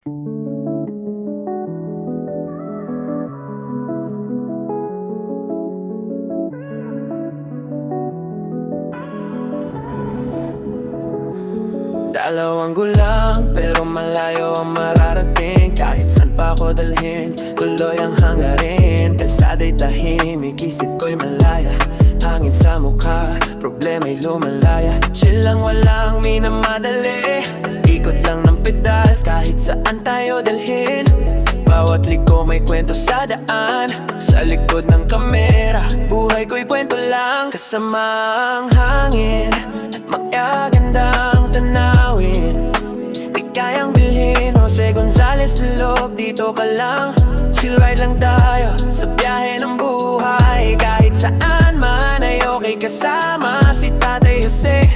Dalawang gulang pero malayo ang mararating. Kahit saan pa ako dalhin, tuloy ang hangarin. Kalsada'y tahimik, isip ko'y malaya. Hangin sa mukha, problema'y lumalaya. Chill lang, walang minamadali. Ikot lang ng pedal, kahit saan tayo dalhin. Bawat liko may kwento sa daan. Sa likod ng kamera, buhay ko'y kwento lang. Kasama ang hangin at magagandang tanawin. Di kayang bilhin, Jose Gonzalez Loob. Dito ka lang, chill ride lang tayo sa biyahe ng buhay. Kahit saan man ay okay kasama si Tatay Jose.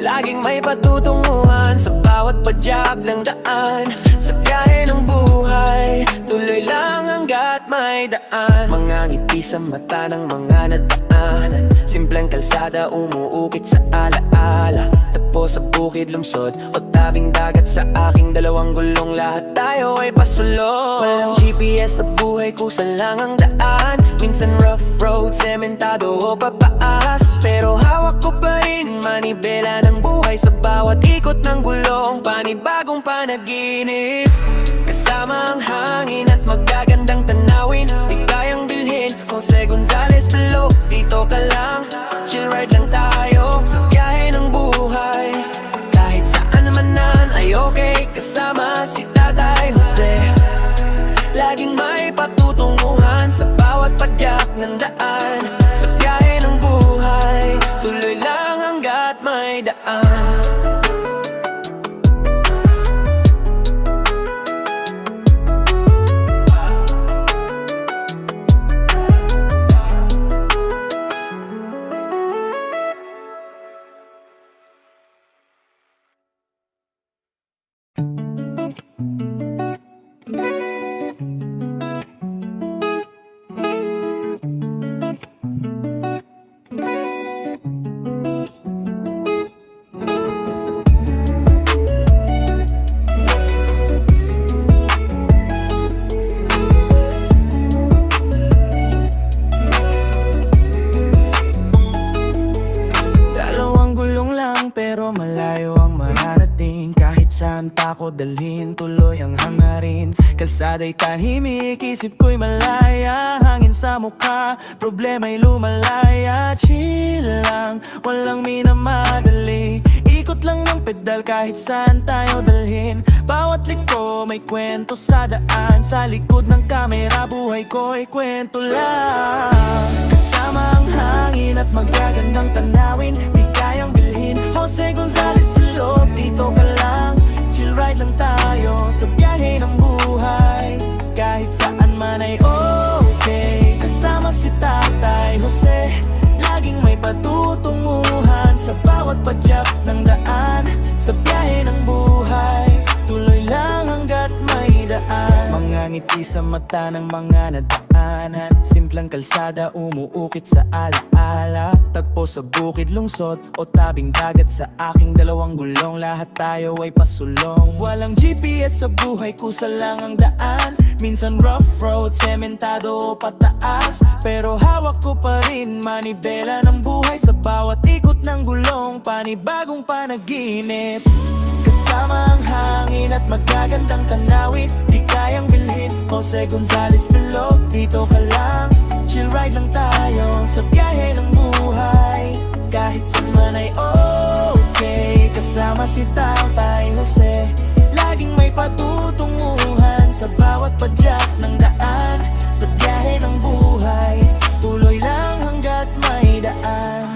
Laging may patutunguhan sa bawat padyak ng daan. Sa biyahe ng buhay, tuloy lang hanggat may daan. Mga ngiti sa mata ng mga nadaanan. Simpleng kalsada umuukit sa alaala. Tagpo sa bukid, lungsod o tabing dagat. Sa aking dalawang gulong lahat tayo ay pasulong. Walang GPS sa buhay, kusa lang ang daan. Minsan rough road, sementado o papaas. Pero hawak ko pa rin manibela ng buhay. Sa bawat ikot ng gulong, panibagong panaginip. Kasama ang hangin at magagandang tanawin. Di kayang bilhin, Jose Gonzalez Loob. Dito ka lang, chill ride lang tayo sa biyahe ng buhay. Kahit saan naman ay okay kasama si Tatay Jose. Laging may patutunguhan sa bawat padyak ng daan. Sa biyahe ng buhay, tuloy lang hanggat may daan. Pero malayo ang mararating. Kahit saan pa ako dalhin, tuloy ang hangarin. Kalsada'y tahimik, isip ko'y malaya. Hangin sa mukha, problema'y lumalaya. Chill lang, walang minamadali. Ikot lang ng pedal kahit saan tayo dalhin. Bawat liko may kwento sa daan. Sa likod ng kamera, buhay ko'y kwento lang. Kasama ang hangin at magagandang tanawin. Di kayang bilhin, Jose Gonzalez Loob. Dito ka lang, chill ride lang tayo sa biyahe ng buhay. Kahit saan man ay okay kasama si Tatay Jose. Laging may patutunguhan sa bawat padyak ng daan. Sa biyahe ng buhay, tuloy lang hanggat may daan. Mga ngiti sa mata ng mga nadaanan. Simpleng kalsada umuukit sa alaala. Tagpo sa bukid, lungsod o tabing dagat. Sa aking dalawang gulong lahat tayo ay pasulong. Walang GPS sa buhay, kusa lang ang daan. Minsan rough road, sementado o pataas. Pero hawak ko pa rin manibela ng buhay. Sa bawat ikot ng gulong, panibagong panaginip. Kasama ang hangin at magagandang tanawin. Di kayang bilhin, Jose Gonzalez Loob. Dito ka lang, chill ride lang tayo sa biyahe ng buhay. Kahit saan man ay okay kasama si Tatay Jose. Laging may patutunguhan sa bawat padyak ng daan. Sa biyahe ng buhay, tuloy lang hanggat may daan.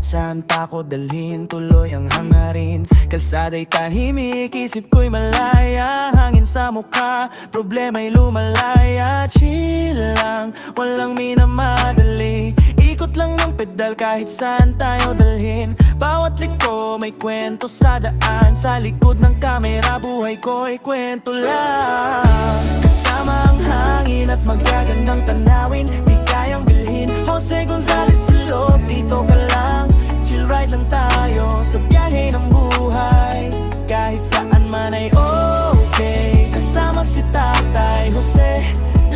kahit saan pa ko dalhin, tuloy ang hangarin. Kalsada'y tahimik, isip ko'y malaya, hangin sa mukha, problema'y lumalaya. Chill lang, walang minamadali, ikot lang ng pedal kahit saan tayo dalhin. Bawat liko may kwento sa daan, sa likod ng kamera buhay ko'y kwento lang. Kasama ang hangin at magagandang tanawin, di kayang bilhin. Jose Gonzalez Filog, dito ka lang, chill ride lang tayo sa biyahe ng buhay. Kahit saan man ay okay, kasama si Tatay Jose,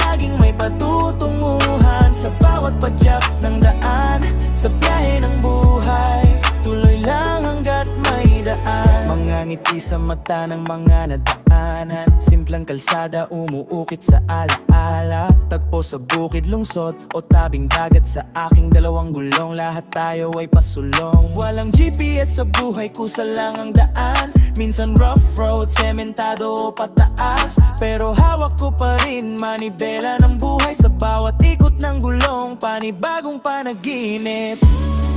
laging may patutunguhan sa bawat padyak ng daan. Sa biyahe ng buhay, tuloy lang hanggat may daan. Mga ngiti sa mata ng mga nadaanan, simplang kalsada umuukit sa alaala. Tagpo sa bukid, lungsod o tabing dagat, sa aking dalawang gulong lahat tayo ay pasulong. Walang GPS sa buhay, kusa lang ang daan. Minsan rough road, sementado o pataas, pero hawak ko pa rin manibela ng buhay. Sa bawat ikot ng gulong, panibagong panaginip.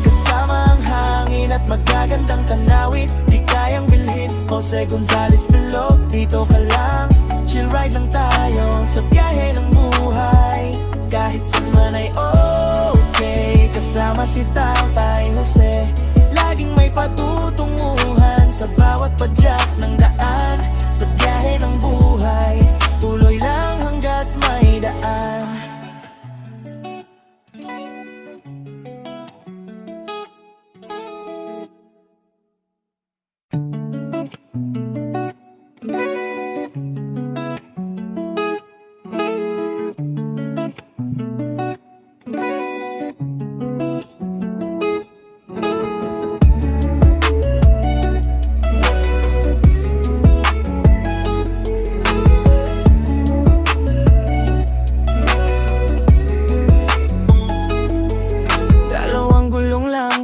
Kasama ang hangin at magagandang tanawin, di kayang bilhin. Jose Gonzalez Filog, dito ka lang, chill ride lang tayo sa biyahe ng buhay. Kahit saan man ay okay, kasama si Tatay Jose, laging may patutunguhan sa bawat padyak ng daan. Sa biyahe ng buhay, tuloy lang hanggat may daan.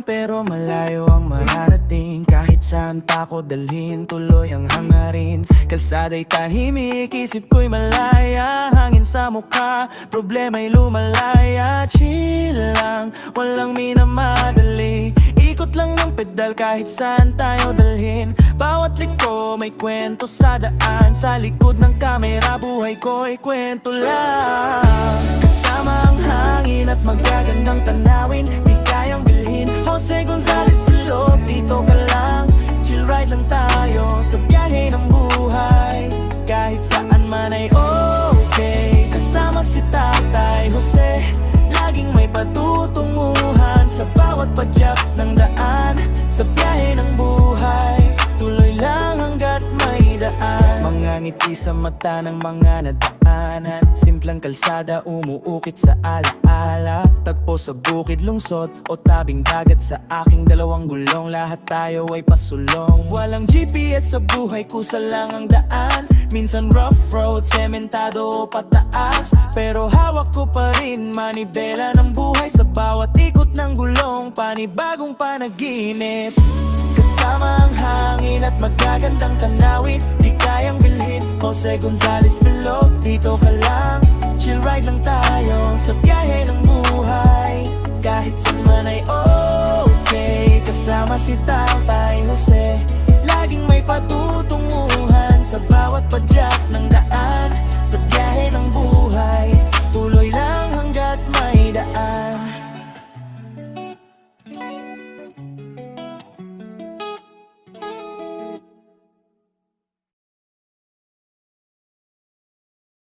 Pero malayo ang mararating, kahit saan pa ko dalhin, tuloy ang hangarin. Kalsada'y tahimik, isip ko'y malaya, hangin sa mukha, problema'y lumalaya. Chill lang, walang minamadali, ikot lang ng pedal kahit saan tayo dalhin. Bawat liko may kwento sa daan, sa likod ng kamera buhay ko'y kwento lang. Kasama ang hangin at magagandang tanawin, di kayang bilhin. Jose Gonzalez Filog, dito ka lang, chill ride lang tayo sa biyahe ng buhay. Kahit saan man ay okay, kasama si Tatay Jose, laging may patutunguhan sa bawat padyak ng daan. Sa biyahe ng buhay, tuloy lang hanggat may daan. Mga ngiti sa mata ng mga nadaanan, simplang kalsada umuukit sa alaala. Tagpo sa bukid, lungsod o tabing dagat, sa aking dalawang gulong lahat tayo ay pasulong. Walang GPS sa buhay, kusa lang ang daan. Minsan rough road, sementado o pataas, pero hawak ko pa rin manibela ng buhay. Sa bawat ikot ng gulong, panibagong panaginip. Kasama ang hangin at magagandang tanawin, di kayang bilhin. Jose Gonzalez Filog, dito ka lang, chill ride lang tayo sa biyahe ng buhay. Kahit saan man ay okay, kasama si Tatay Jose, laging may patutunguhan sa bawat padyak